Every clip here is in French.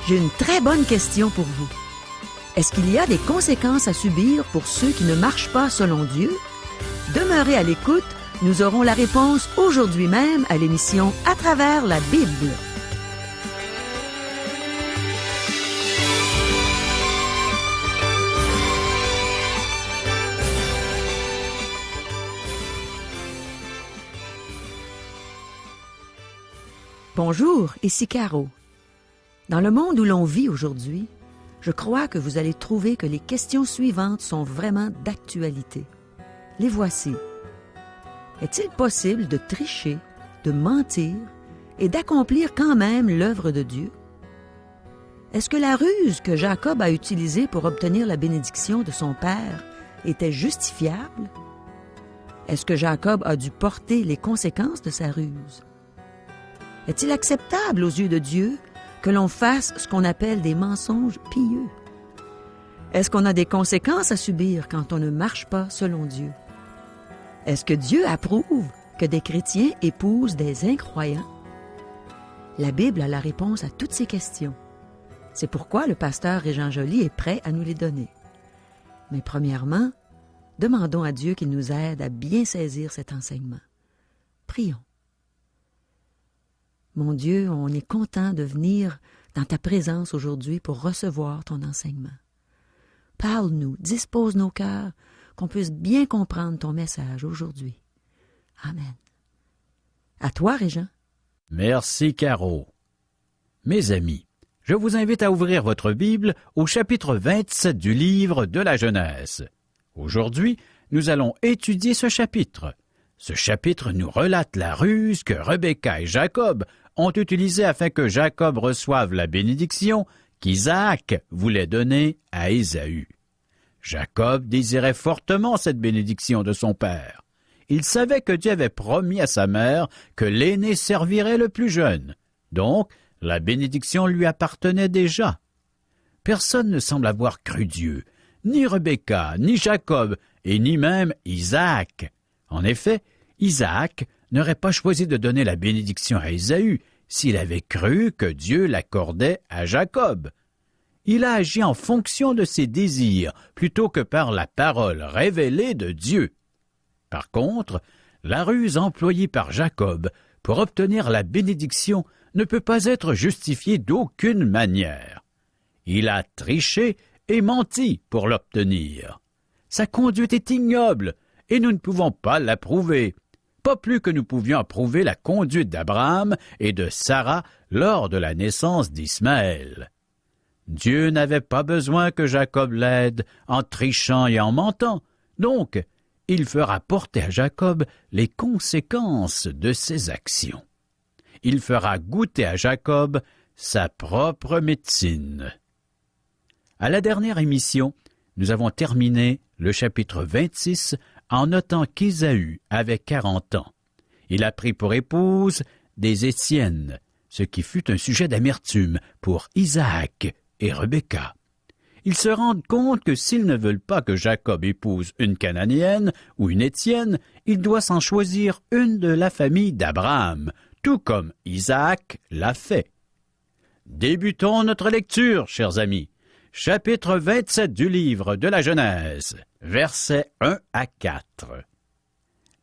J'ai une très bonne question pour vous. Est-ce qu'il y a des conséquences à subir pour ceux qui ne marchent pas selon Dieu? Demeurez à l'écoute, nous aurons la réponse aujourd'hui même à l'émission À travers la Bible. Bonjour, ici Caro. Dans le monde où l'on vit aujourd'hui, je crois que vous allez trouver que les questions suivantes sont vraiment d'actualité. Les voici. Est-il possible de tricher, de mentir et d'accomplir quand même l'œuvre de Dieu? Est-ce que la ruse que Jacob a utilisée pour obtenir la bénédiction de son père était justifiable? Est-ce que Jacob a dû porter les conséquences de sa ruse? Est-il acceptable aux yeux de Dieu que l'on fasse ce qu'on appelle des mensonges pieux? Est-ce qu'on a des conséquences à subir quand on ne marche pas selon Dieu? Est-ce que Dieu approuve que des chrétiens épousent des incroyants? La Bible a la réponse à toutes ces questions. C'est pourquoi le pasteur Régent Joly est prêt à nous les donner. Mais premièrement, demandons à Dieu qu'il nous aide à bien saisir cet enseignement. Prions. Mon Dieu, on est content de venir dans ta présence aujourd'hui pour recevoir ton enseignement. Parle-nous, dispose nos cœurs, qu'on puisse bien comprendre ton message aujourd'hui. Amen. À toi, Régent. Merci, Caro. Mes amis, je vous invite à ouvrir votre Bible au chapitre 27 du livre de la Genèse. Aujourd'hui, nous allons étudier ce chapitre. Ce chapitre nous relate la ruse que Rebecca et Jacob ont utilisée afin que Jacob reçoive la bénédiction qu'Isaac voulait donner à Ésaü. Jacob désirait fortement cette bénédiction de son père. Il savait que Dieu avait promis à sa mère que l'aîné servirait le plus jeune. Donc, la bénédiction lui appartenait déjà. Personne ne semble avoir cru Dieu, ni Rebecca, ni Jacob, et ni même Isaac. En effet, Isaac n'aurait pas choisi de donner la bénédiction à Ésaü s'il avait cru que Dieu l'accordait à Jacob. Il a agi en fonction de ses désirs plutôt que par la parole révélée de Dieu. Par contre, la ruse employée par Jacob pour obtenir la bénédiction ne peut pas être justifiée d'aucune manière. Il a triché et menti pour l'obtenir. Sa conduite est ignoble et nous ne pouvons pas l'approuver. Pas plus que nous pouvions approuver la conduite d'Abraham et de Sarah lors de la naissance d'Ismaël. Dieu n'avait pas besoin que Jacob l'aide en trichant et en mentant, donc il fera porter à Jacob les conséquences de ses actions. Il fera goûter à Jacob sa propre médecine. À la dernière émission, nous avons terminé le chapitre 26 en notant qu'Ésaü avait 40 ans. Il a pris pour épouse des Étiennes, ce qui fut un sujet d'amertume pour Isaac et Rebecca. Ils se rendent compte que s'ils ne veulent pas que Jacob épouse une Cananéenne ou une Étienne, il doit s'en choisir une de la famille d'Abraham, tout comme Isaac l'a fait. Débutons notre lecture, chers amis. Chapitre 27 du livre de la Genèse, versets 1 à 4.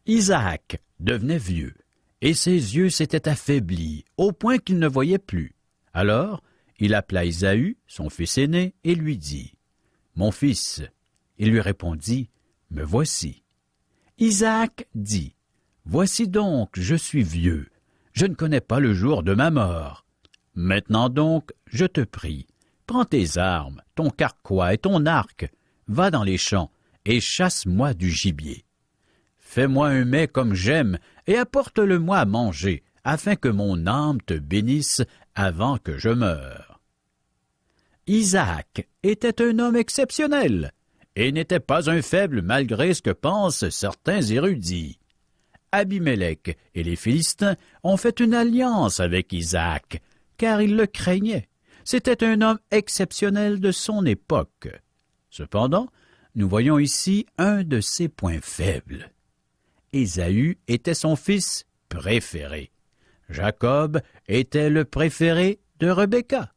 Isaac devenait vieux, et ses yeux s'étaient affaiblis, au point qu'il ne voyait plus. Alors, il appela Ésaü, son fils aîné, et lui dit, « Mon fils. » Il lui répondit, « Me voici. » Isaac dit, « Voici donc, je suis vieux. Je ne connais pas le jour de ma mort. Maintenant donc, je te prie, prends tes armes, ton carquois et ton arc, va dans les champs et chasse-moi du gibier. Fais-moi un mets comme j'aime et apporte-le-moi à manger, afin que mon âme te bénisse avant que je meure. » Isaac était un homme exceptionnel et n'était pas un faible malgré ce que pensent certains érudits. Abimélec et les Philistins ont fait une alliance avec Isaac, car ils le craignaient. C'était un homme exceptionnel de son époque. Cependant, nous voyons ici un de ses points faibles. Ésaü était son fils préféré. Jacob était le préféré de Rebecca.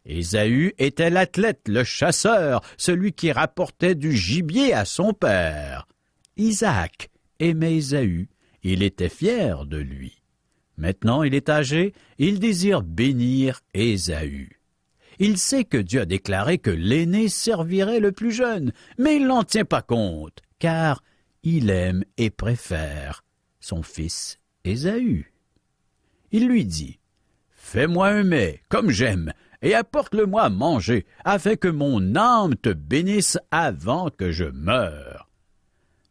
Ésaü était l'athlète, le chasseur, celui qui rapportait du gibier à son père. Isaac aimait Ésaü, il était fier de lui. Maintenant il est âgé, il désire bénir Ésaü. Il sait que Dieu a déclaré que l'aîné servirait le plus jeune, mais il n'en tient pas compte, car il aime et préfère son fils Ésaü. Il lui dit, « Fais-moi un mets, comme j'aime, et apporte-le-moi à manger, afin que mon âme te bénisse avant que je meure. »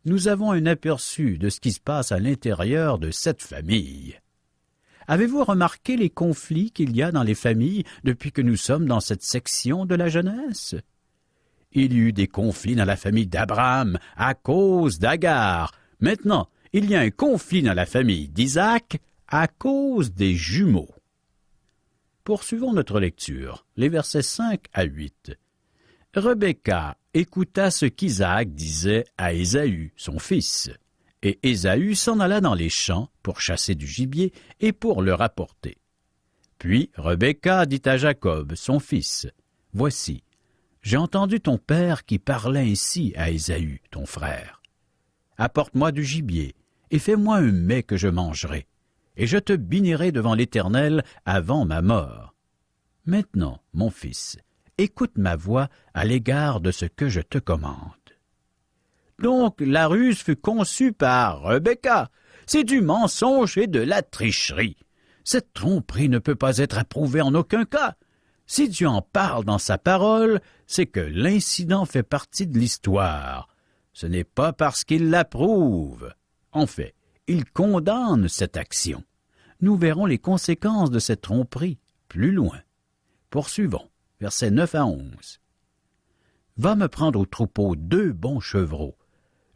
Nous avons un aperçu de ce qui se passe à l'intérieur de cette famille. Avez-vous remarqué les conflits qu'il y a dans les familles depuis que nous sommes dans cette section de la Genèse? Il y eut des conflits dans la famille d'Abraham à cause d'Agar. Maintenant, il y a un conflit dans la famille d'Isaac à cause des jumeaux. Poursuivons notre lecture, les versets 5 à 8. Rebecca écouta ce qu'Isaac disait à Ésaü, son fils. Et Ésaü s'en alla dans les champs pour chasser du gibier et pour le rapporter. Puis Rebecca dit à Jacob, son fils, « Voici, j'ai entendu ton père qui parlait ainsi à Ésaü, ton frère. Apporte-moi du gibier et fais-moi un mets que je mangerai, et je te bénirai devant l'Éternel avant ma mort. Maintenant, mon fils, écoute ma voix à l'égard de ce que je te commande. » Donc la ruse fut conçue par Rebecca. C'est du mensonge et de la tricherie. Cette tromperie ne peut pas être approuvée en aucun cas. Si Dieu en parle dans sa parole, c'est que l'incident fait partie de l'histoire. Ce n'est pas parce qu'il l'approuve. En fait, il condamne cette action. Nous verrons les conséquences de cette tromperie plus loin. Poursuivons, versets 9 à 11. « Va me prendre au troupeau 2 bons chevreaux.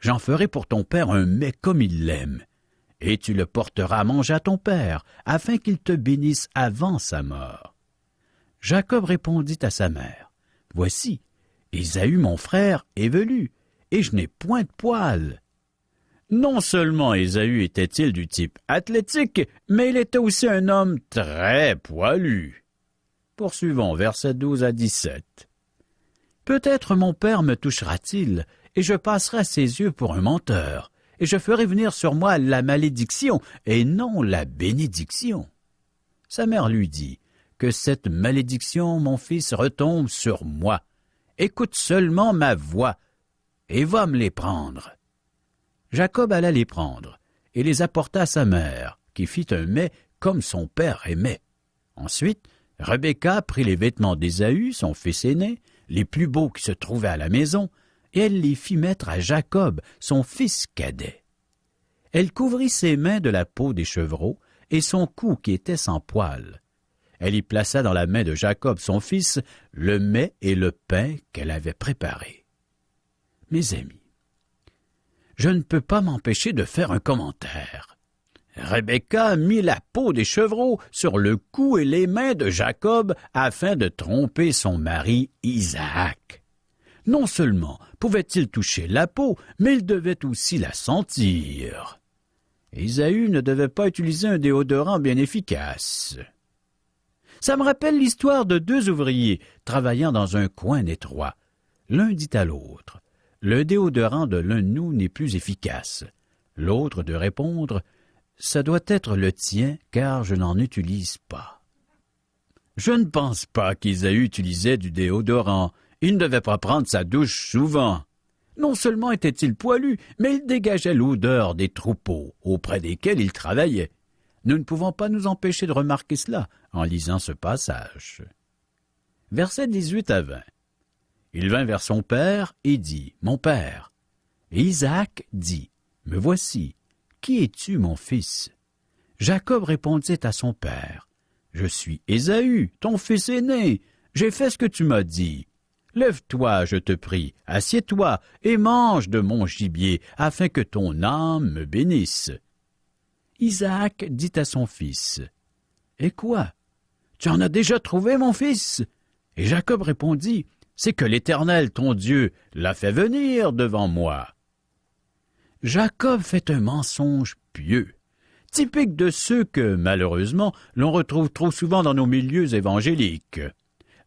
J'en ferai pour ton père un mets comme il l'aime, et tu le porteras à manger à ton père, afin qu'il te bénisse avant sa mort. » Jacob répondit à sa mère, « Voici, Ésaü mon frère est velu, et je n'ai point de poils. » Non seulement Ésaü était-il du type athlétique, mais il était aussi un homme très poilu. Poursuivons, versets 12 à 17. « Peut-être mon père me touchera-t-il, et je passerai à ses yeux pour un menteur, et je ferai venir sur moi la malédiction, et non la bénédiction. » Sa mère lui dit, « Que cette malédiction, mon fils, retombe sur moi. Écoute seulement ma voix, et va me les prendre. » Jacob alla les prendre, et les apporta à sa mère, qui fit un mets comme son père aimait. Ensuite, Rebecca prit les vêtements d'Ésaü, son fils aîné, les plus beaux qui se trouvaient à la maison, et elle les fit mettre à Jacob, son fils cadet. Elle couvrit ses mains de la peau des chevreaux et son cou qui était sans poils. Elle y plaça dans la main de Jacob, son fils, le mets et le pain qu'elle avait préparés. Mes amis, je ne peux pas m'empêcher de faire un commentaire. Rebecca mit la peau des chevreaux sur le cou et les mains de Jacob afin de tromper son mari Isaac. Non seulement pouvait-il toucher la peau, mais il devait aussi la sentir. Ésaü ne devait pas utiliser un déodorant bien efficace. Ça me rappelle l'histoire de 2 ouvriers travaillant dans un coin étroit. L'un dit à l'autre, « Le déodorant de l'un de nous n'est plus efficace. » L'autre de répondre, « Ça doit être le tien, car je n'en utilise pas. » Je ne pense pas qu'Ésaü utilisait du déodorant. Il ne devait pas prendre sa douche souvent. Non seulement était-il poilu, mais il dégageait l'odeur des troupeaux auprès desquels il travaillait. Nous ne pouvons pas nous empêcher de remarquer cela en lisant ce passage. Versets 18 à 20. Il vint vers son père et dit, « Mon père. » Et Isaac dit, « Me voici. Qui es-tu, mon fils? » Jacob répondit à son père, « Je suis Ésaü, ton fils aîné. J'ai fait ce que tu m'as dit. Lève-toi, je te prie, assieds-toi et mange de mon gibier, afin que ton âme me bénisse. » Isaac dit à son fils, « Et quoi? Tu en as déjà trouvé, mon fils? » Et Jacob répondit, « C'est que l'Éternel, ton Dieu, l'a fait venir devant moi. » Jacob fait un mensonge pieux, typique de ceux que, malheureusement, l'on retrouve trop souvent dans nos milieux évangéliques.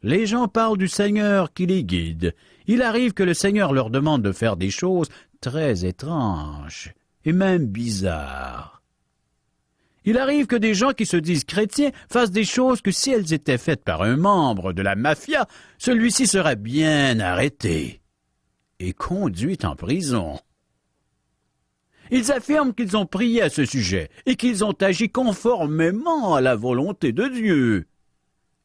les gens parlent du Seigneur qui les guide. Il arrive que le Seigneur leur demande de faire des choses très étranges et même bizarres. Il arrive que des gens qui se disent chrétiens fassent des choses que si elles étaient faites par un membre de la mafia, celui-ci serait bien arrêté et conduit en prison. Ils affirment qu'ils ont prié à ce sujet et qu'ils ont agi conformément à la volonté de Dieu.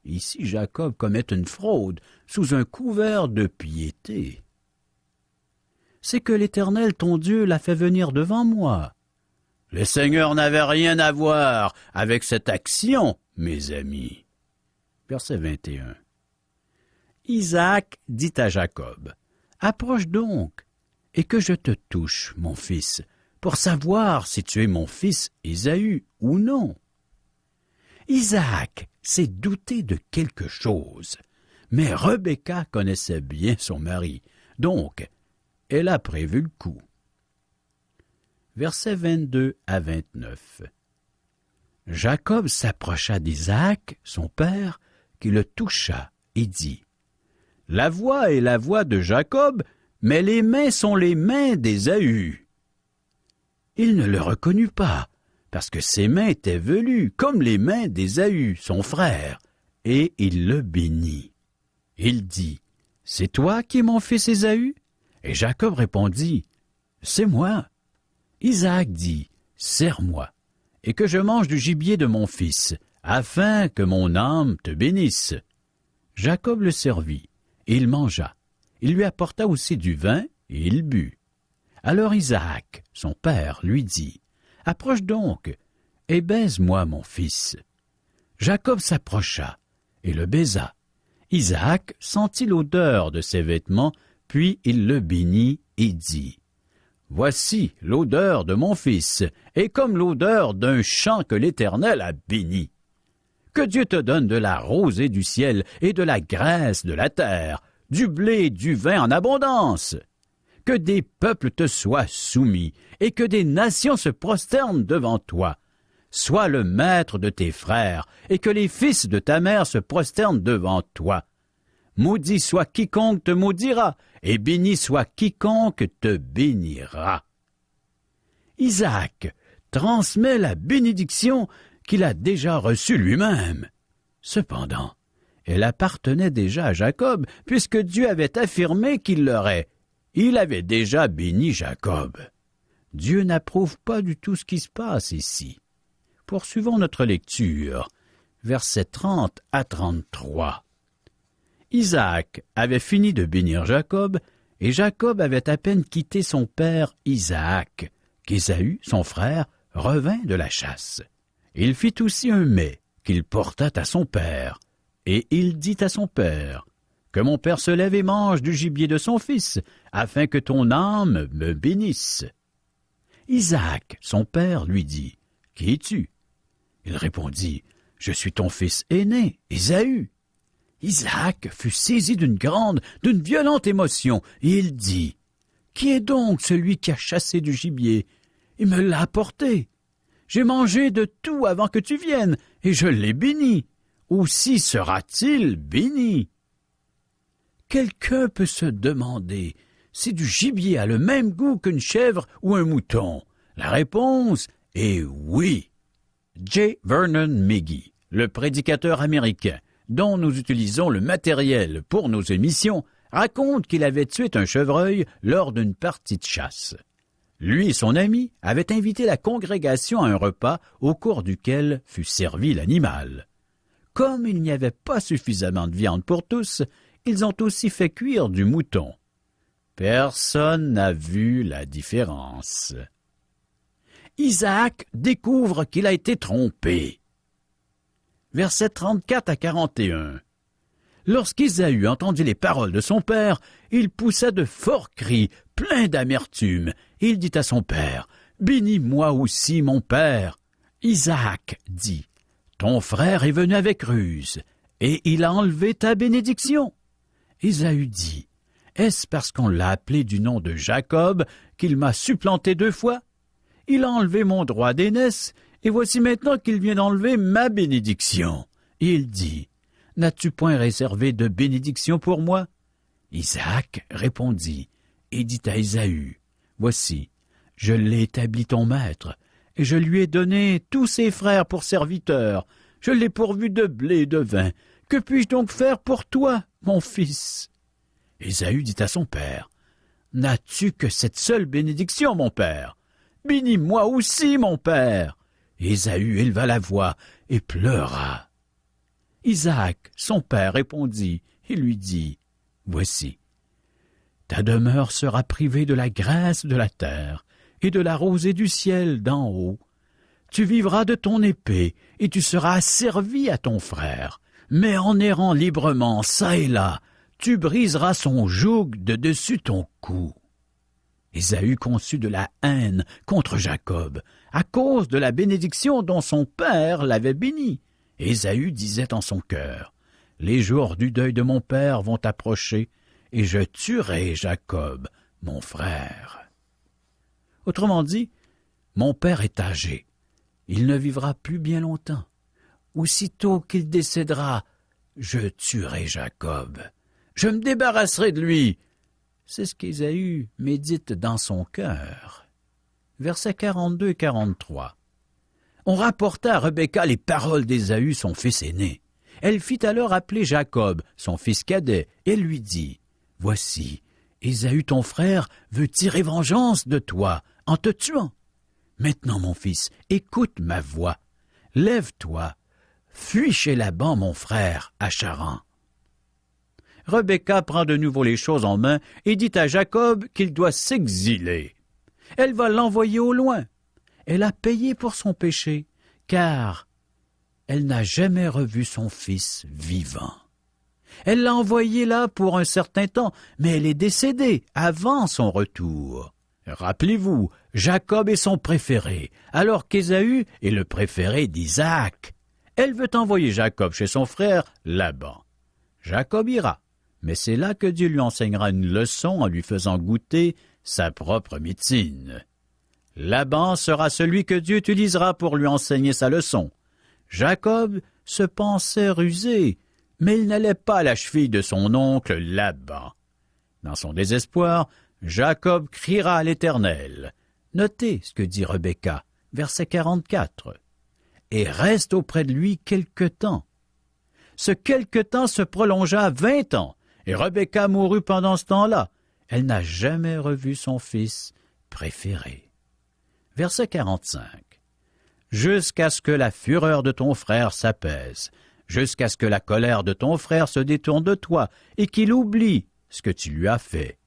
Ici, Jacob commet une fraude sous un couvert de piété. C'est que l'Éternel, ton Dieu, l'a fait venir devant moi. Le Seigneur n'avait rien à voir avec cette action, mes amis. Verset 21. Isaac dit à Jacob, « Approche donc, et que je te touche, mon fils, pour savoir si tu es mon fils Ésaü ou non. » Isaac s'est douté de quelque chose, mais Rebecca connaissait bien son mari, donc elle a prévu le coup. Versets 22 à 29. Jacob s'approcha d'Isaac, son père, qui le toucha et dit, « La voix est la voix de Jacob, mais les mains sont les mains d'Ésaü. » Il ne le reconnut pas, parce que ses mains étaient velues comme les mains d'Ésaü, son frère, et il le bénit. Il dit, « C'est toi qui es mon fils Ésaü? » Et Jacob répondit, « C'est moi. » Isaac dit, « Serre-moi, et que je mange du gibier de mon fils, afin que mon âme te bénisse. » Jacob le servit, et il mangea. Il lui apporta aussi du vin, et il but. Alors Isaac, son père, lui dit, « Approche donc, et baise-moi, mon fils. » Jacob s'approcha, et le baisa. Isaac sentit l'odeur de ses vêtements, puis il le bénit et dit, « Voici l'odeur de mon fils, et comme l'odeur d'un champ que l'Éternel a béni. Que Dieu te donne de la rosée du ciel et de la graisse de la terre, du blé et du vin en abondance. Que des peuples te soient soumis, et que des nations se prosternent devant toi. Sois le maître de tes frères, et que les fils de ta mère se prosternent devant toi. Maudit soit quiconque te maudira, et béni soit quiconque te bénira. » Isaac transmet la bénédiction qu'il a déjà reçue lui-même. Cependant, elle appartenait déjà à Jacob, puisque Dieu avait affirmé qu'il l'aurait. Il avait déjà béni Jacob. Dieu n'approuve pas du tout ce qui se passe ici. Poursuivons notre lecture, versets 30 à 33. Isaac avait fini de bénir Jacob, et Jacob avait à peine quitté son père Isaac, qu'Ésaü, son frère, revint de la chasse. Il fit aussi un mets qu'il porta à son père, et il dit à son père, « Que mon père se lève et mange du gibier de son fils, afin que ton âme me bénisse. » Isaac, son père, lui dit, « Qui es-tu? » Il répondit, « Je suis ton fils aîné, Ésaü. » Isaac fut saisi d'une violente émotion, et il dit, « Qui est donc celui qui a chassé du gibier? Il me l'a apporté. J'ai mangé de tout avant que tu viennes, et je l'ai béni. Aussi sera-t-il béni. » Quelqu'un peut se demander si du gibier a le même goût qu'une chèvre ou un mouton. La réponse est oui. J. Vernon McGee, le prédicateur américain, dont nous utilisons le matériel pour nos émissions, raconte qu'il avait tué un chevreuil lors d'une partie de chasse. Lui et son ami avaient invité la congrégation à un repas au cours duquel fut servi l'animal. Comme il n'y avait pas suffisamment de viande pour tous, ils ont aussi fait cuire du mouton. Personne n'a vu la différence. Isaac découvre qu'il a été trompé. Versets 34 à 41. Lorsqu'Ésaü entendit les paroles de son père, il poussa de forts cris, pleins d'amertume. Il dit à son père, « Bénis-moi aussi, mon père. » Isaac dit, « Ton frère est venu avec ruse, et il a enlevé ta bénédiction. » Ésaü dit, « Est-ce parce qu'on l'a appelé du nom de Jacob qu'il m'a supplanté 2 fois? Il a enlevé mon droit d'aînesse, et voici maintenant qu'il vient d'enlever ma bénédiction. » Il dit, « N'as-tu point réservé de bénédiction pour moi? » Isaac répondit et dit à Ésaü, « Voici, je l'ai établi ton maître, et je lui ai donné tous ses frères pour serviteurs. Je l'ai pourvu de blé et de vin. Que puis-je donc faire pour toi, mon fils? » Ésaü dit à son père, « N'as-tu que cette seule bénédiction, mon père? Bénis-moi aussi, mon père. » Ésaü éleva la voix et pleura. Isaac, son père, répondit et lui dit, « Voici, ta demeure sera privée de la grâce de la terre et de la rosée du ciel d'en haut. Tu vivras de ton épée et tu seras asservi à ton frère. Mais en errant librement çà et là, tu briseras son joug de dessus ton cou. » Ésaü conçut de la haine contre Jacob, à cause de la bénédiction dont son père l'avait béni. Ésaü disait en son cœur, « Les jours du deuil de mon père vont approcher, et je tuerai Jacob, mon frère. » Autrement dit, mon père est âgé, il ne vivra plus bien longtemps. Aussitôt qu'il décédera, je tuerai Jacob. Je me débarrasserai de lui. C'est ce qu'Ésaü médite dans son cœur. Versets 42 et 43. On rapporta à Rebecca les paroles d'Ésaü, son fils aîné. Elle fit alors appeler Jacob, son fils cadet, et lui dit, « Voici, Ésaü ton frère veut tirer vengeance de toi en te tuant. Maintenant, mon fils, écoute ma voix. Lève-toi, fuis chez Laban, mon frère, à Charan. » Rebecca prend de nouveau les choses en main et dit à Jacob qu'il doit s'exiler. Elle va l'envoyer au loin. Elle a payé pour son péché, car elle n'a jamais revu son fils vivant. Elle l'a envoyé là pour un certain temps, mais elle est décédée avant son retour. Rappelez-vous, Jacob est son préféré, alors qu'Ésaü est le préféré d'Isaac. Elle veut envoyer Jacob chez son frère Laban. Jacob ira, mais c'est là que Dieu lui enseignera une leçon en lui faisant goûter sa propre médecine. Laban sera celui que Dieu utilisera pour lui enseigner sa leçon. Jacob se pensait rusé, mais il n'allait pas à la cheville de son oncle Laban. Dans son désespoir, Jacob criera à l'Éternel. Notez ce que dit Rebecca, verset 44. Et reste auprès de lui quelque temps. Ce quelque temps se prolongea 20 ans, et Rebecca mourut pendant ce temps-là. Elle n'a jamais revu son fils préféré. Verset 45. Jusqu'à ce que la fureur de ton frère s'apaise, jusqu'à ce que la colère de ton frère se détourne de toi et qu'il oublie ce que tu lui as fait.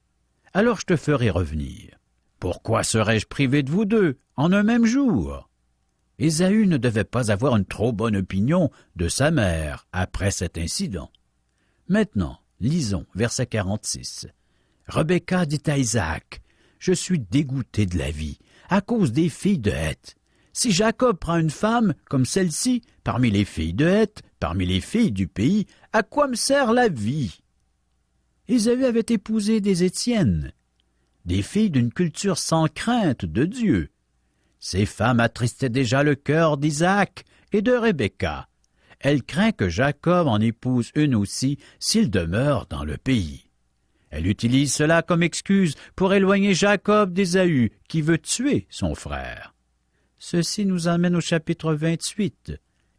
Alors je te ferai revenir. Pourquoi serais-je privé de vous deux en un même jour? Ésaü ne devait pas avoir une trop bonne opinion de sa mère après cet incident. Maintenant, lisons verset 46. Rebecca dit à Isaac, « Je suis dégoûté de la vie à cause des filles de Heth. Si Jacob prend une femme comme celle-ci parmi les filles de Heth, parmi les filles du pays, à quoi me sert la vie? » Ésaü avait épousé des Étiennes, des filles d'une culture sans crainte de Dieu. Ces femmes attristaient déjà le cœur d'Isaac et de Rebecca. Elle craint que Jacob en épouse une aussi s'il demeure dans le pays. Elle utilise cela comme excuse pour éloigner Jacob d'Ésaü, qui veut tuer son frère. Ceci nous amène au chapitre 28.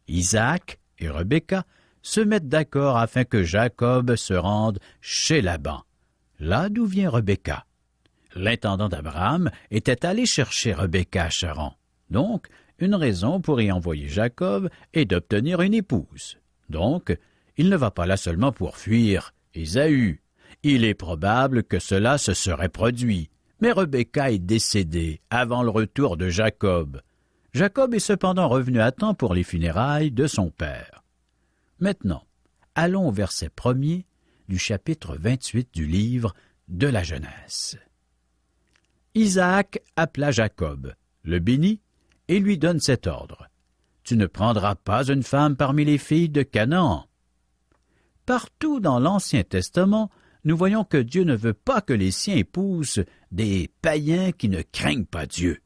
Isaac et Rebecca se mettent d'accord afin que Jacob se rende chez Laban, là d'où vient Rebecca. L'intendant d'Abraham était allé chercher Rebecca à Charan. Donc, une raison pour y envoyer Jacob est d'obtenir une épouse. Donc, il ne va pas là seulement pour fuir Ésaü. Il est probable que cela se serait produit, mais Rebecca est décédée avant le retour de Jacob. Jacob est cependant revenu à temps pour les funérailles de son père. Maintenant, allons au verset 1er du chapitre 28 du livre de la Genèse. Isaac appela Jacob, le bénit et lui donne cet ordre. « Tu ne prendras pas une femme parmi les filles de Canaan. » Partout dans l'Ancien Testament, nous voyons que Dieu ne veut pas que les siens épousent des païens qui ne craignent pas Dieu.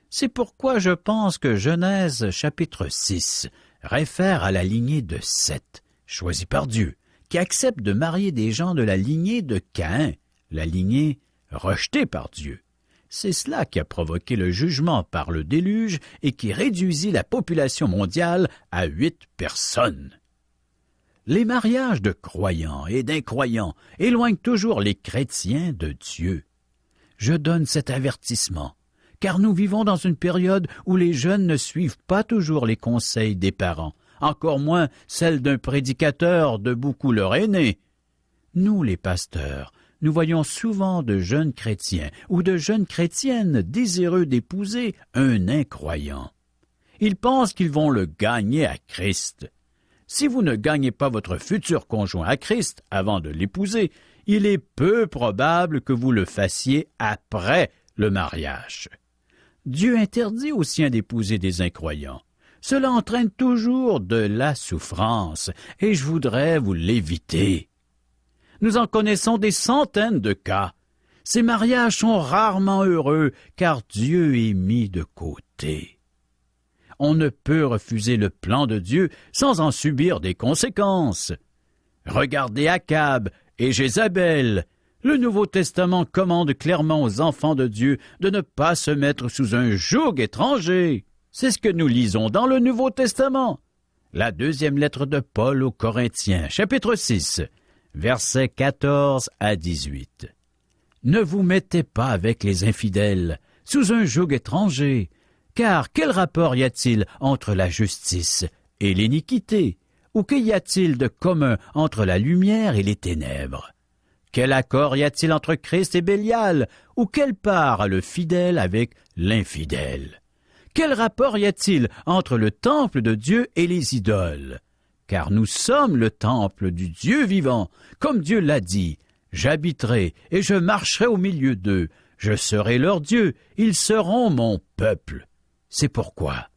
C'est pourquoi je pense que Genèse chapitre 6 réfère à la lignée de Seth, choisi par Dieu, qui accepte de marier des gens de la lignée de Caïn, la lignée rejetée par Dieu. C'est cela qui a provoqué le jugement par le déluge et qui réduisit la population mondiale à 8 personnes. Les mariages de croyants et d'incroyants éloignent toujours les chrétiens de Dieu. Je donne cet avertissement, car nous vivons dans une période où les jeunes ne suivent pas toujours les conseils des parents, encore moins celles d'un prédicateur de beaucoup leur aîné. Nous, les pasteurs, nous voyons souvent de jeunes chrétiens ou de jeunes chrétiennes désireux d'épouser un incroyant. Ils pensent qu'ils vont le gagner à Christ. Si vous ne gagnez pas votre futur conjoint à Christ avant de l'épouser, il est peu probable que vous le fassiez après le mariage. Dieu interdit aux siens d'épouser des incroyants. Cela entraîne toujours de la souffrance, et je voudrais vous l'éviter. Nous en connaissons des centaines de cas. Ces mariages sont rarement heureux, car Dieu est mis de côté. On ne peut refuser le plan de Dieu sans en subir des conséquences. Regardez Akab et Jézabel. Le Nouveau Testament commande clairement aux enfants de Dieu de ne pas se mettre sous un joug étranger. C'est ce que nous lisons dans le Nouveau Testament. La deuxième lettre de Paul aux Corinthiens, chapitre 6, versets 14 à 18. Ne vous mettez pas avec les infidèles, sous un joug étranger, car quel rapport y a-t-il entre la justice et l'iniquité? Ou qu'y a-t-il de commun entre la lumière et les ténèbres? Quel accord y a-t-il entre Christ et Bélial? Ou quelle part a le fidèle avec l'infidèle? Quel rapport y a-t-il entre le temple de Dieu et les idoles? Car nous sommes le temple du Dieu vivant, comme Dieu l'a dit. J'habiterai et je marcherai au milieu d'eux. Je serai leur Dieu, ils seront mon peuple. C'est pourquoi,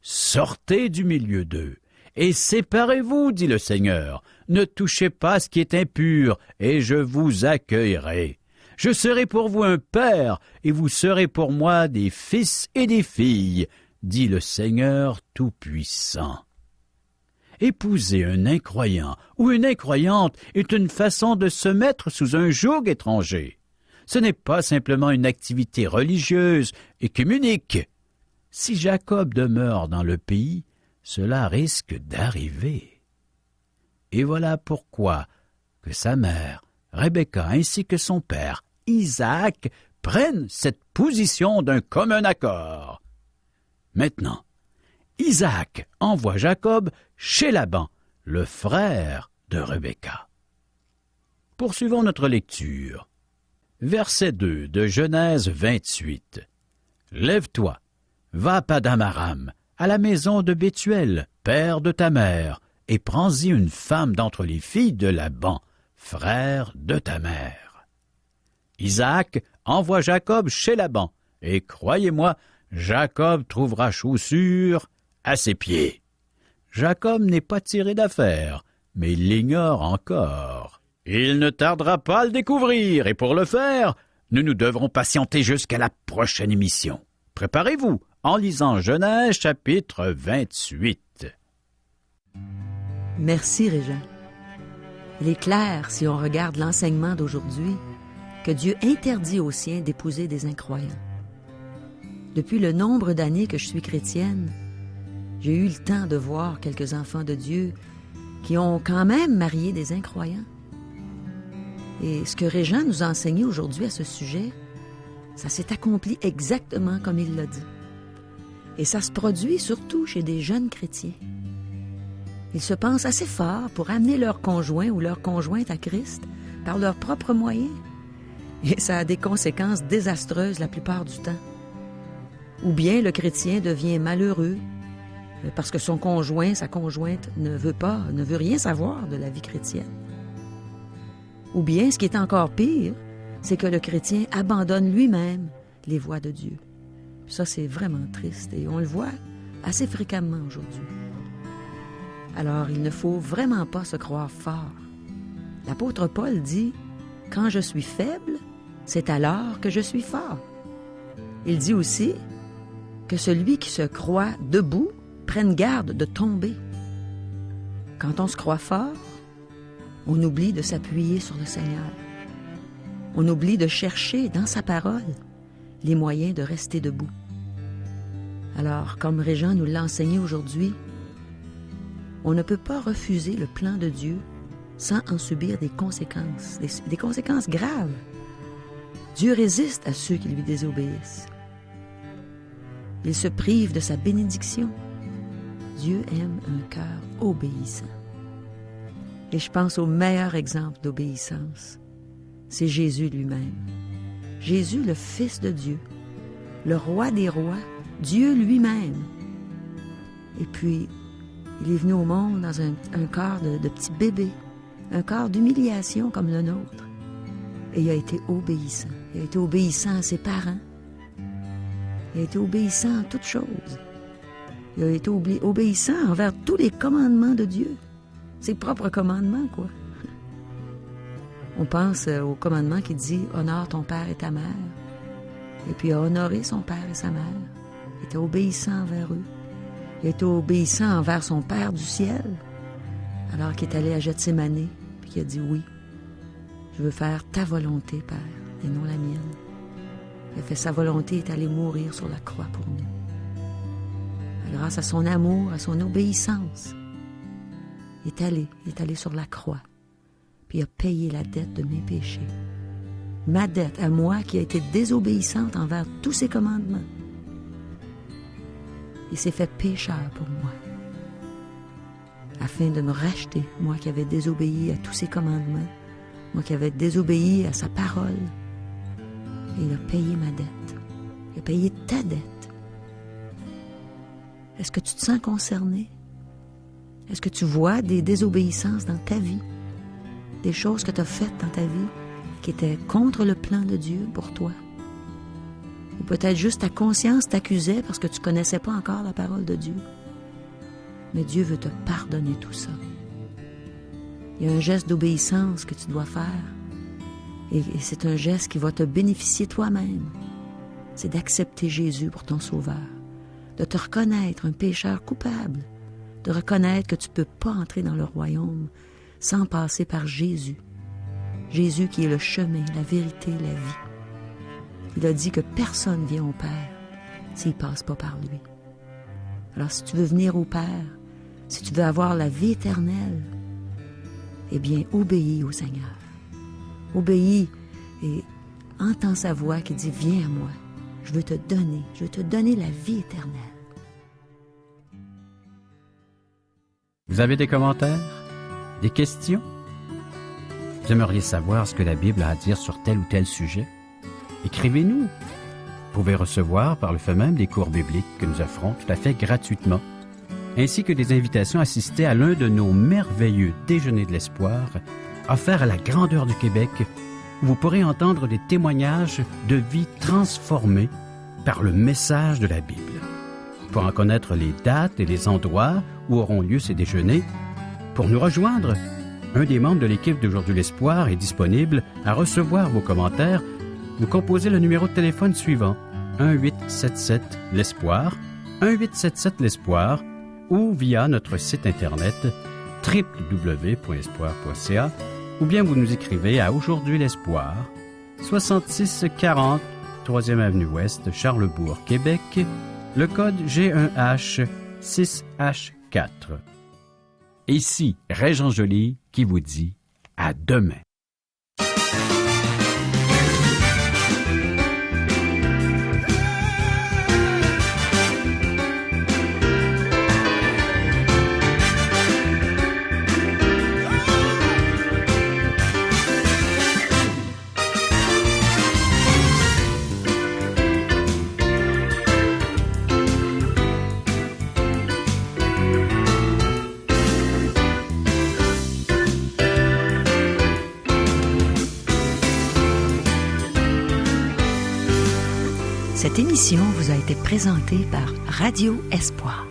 sortez du milieu d'eux et séparez-vous, dit le Seigneur. Ne touchez pas ce qui est impur, et je vous accueillerai. Je serai pour vous un père, et vous serez pour moi des fils et des filles, dit le Seigneur Tout-Puissant. Épouser un incroyant ou une incroyante est une façon de se mettre sous un joug étranger. Ce n'est pas simplement une activité religieuse œcuménique. Si Jacob demeure dans le pays, cela risque d'arriver. Et voilà pourquoi que sa mère, Rebecca, ainsi que son père, Isaac, prennent cette position d'un commun accord. Maintenant, Isaac envoie Jacob chez Laban, le frère de Rebecca. Poursuivons notre lecture. Verset 2 de Genèse 28. Lève-toi, va à Paddan Aram, à la maison de Bethuel, père de ta mère, et prends-y une femme d'entre les filles de Laban, frère de ta mère. Isaac envoie Jacob chez Laban, et croyez-moi, Jacob trouvera chaussure à ses pieds. Jacob n'est pas tiré d'affaire, mais il l'ignore encore. Il ne tardera pas à le découvrir, et pour le faire, nous devrons patienter jusqu'à la prochaine émission. Préparez-vous en lisant Genèse chapitre 28. Merci, Régent. Il est clair, si on regarde l'enseignement d'aujourd'hui, que Dieu interdit aux siens d'épouser des incroyants. Depuis le nombre d'années que je suis chrétienne, j'ai eu le temps de voir quelques enfants de Dieu qui ont quand même marié des incroyants. Et ce que Régent nous a enseigné aujourd'hui à ce sujet, ça s'est accompli exactement comme il l'a dit. Et ça se produit surtout chez des jeunes chrétiens. Ils se pensent assez forts pour amener leur conjoint ou leur conjointe à Christ par leurs propres moyens. Et ça a des conséquences désastreuses la plupart du temps. Ou bien le chrétien devient malheureux parce que son conjoint, sa conjointe ne veut rien savoir de la vie chrétienne. Ou bien, ce qui est encore pire, c'est que le chrétien abandonne lui-même les voies de Dieu. Ça, c'est vraiment triste et on le voit assez fréquemment aujourd'hui. Alors, il ne faut vraiment pas se croire fort. L'apôtre Paul dit « Quand je suis faible, c'est alors que je suis fort. » Il dit aussi que celui qui se croit debout prenne garde de tomber. Quand on se croit fort, on oublie de s'appuyer sur le Seigneur. On oublie de chercher dans sa parole les moyens de rester debout. Alors, comme Régent nous l'a enseigné aujourd'hui, on ne peut pas refuser le plan de Dieu sans en subir des conséquences, des conséquences graves. Dieu résiste à ceux qui lui désobéissent. Il se prive de sa bénédiction. Dieu aime un cœur obéissant. Et je pense au meilleur exemple d'obéissance. C'est Jésus lui-même. Jésus, le Fils de Dieu, le Roi des rois, Dieu lui-même. Et puis, il est venu au monde dans un corps de petit bébé, un corps d'humiliation comme le nôtre. Et il a été obéissant. Il a été obéissant à ses parents. Il a été obéissant en toutes choses. Il a été obéissant envers tous les commandements de Dieu. Ses propres commandements, quoi. On pense au commandement qui dit « Honore ton père et ta mère ». Et puis il a honoré son père et sa mère. Il était obéissant envers eux. Il a été obéissant envers son Père du ciel, alors qu'il est allé à Gethsémani, puis qu'il a dit « Oui, je veux faire ta volonté, Père, et non la mienne ». Il a fait sa volonté et est allé mourir sur la croix pour nous. Grâce à son amour, à son obéissance, il est allé sur la croix, puis il a payé la dette de mes péchés. Ma dette à moi qui a été désobéissante envers tous ses commandements. Il s'est fait pécheur pour moi, afin de me racheter, moi qui avais désobéi à tous ses commandements, moi qui avais désobéi à sa parole. Et il a payé ma dette. Il a payé ta dette. Est-ce que tu te sens concerné? Est-ce que tu vois des désobéissances dans ta vie? Des choses que tu as faites dans ta vie qui étaient contre le plan de Dieu pour toi? Ou peut-être juste ta conscience t'accusait parce que tu ne connaissais pas encore la parole de Dieu. Mais Dieu veut te pardonner tout ça. Il y a un geste d'obéissance que tu dois faire. Et c'est un geste qui va te bénéficier toi-même. C'est d'accepter Jésus pour ton sauveur. De te reconnaître un pécheur coupable. De reconnaître que tu ne peux pas entrer dans le royaume sans passer par Jésus. Jésus qui est le chemin, la vérité, la vie. Il a dit que personne ne vient au Père s'il ne passe pas par lui. Alors si tu veux venir au Père, si tu veux avoir la vie éternelle, eh bien, obéis au Seigneur. Obéis et entends sa voix qui dit « Viens à moi, je veux te donner la vie éternelle. » Vous avez des commentaires? Des questions? Vous aimeriez savoir ce que la Bible a à dire sur tel ou tel sujet? Écrivez-nous. Vous pouvez recevoir par le fait même des cours bibliques que nous offrons tout à fait gratuitement, ainsi que des invitations à assister à l'un de nos merveilleux déjeuners de l'espoir offerts à la grandeur du Québec, où vous pourrez entendre des témoignages de vie transformées par le message de la Bible. Pour en connaître les dates et les endroits où auront lieu ces déjeuners, pour nous rejoindre, un des membres de l'équipe d'Aujourd'hui l'Espoir est disponible à recevoir vos commentaires. Vous composez le numéro de téléphone suivant, 1-877-l'Espoir, 1-877-l'Espoir, ou via notre site Internet www.espoir.ca, ou bien vous nous écrivez à Aujourd'hui l'Espoir, 6640 3e Avenue Ouest, Charlebourg, Québec, le code G1H 6H4. Et ici, Régent Joly qui vous dit à demain. Cette émission vous a été présentée par Radio Espoir.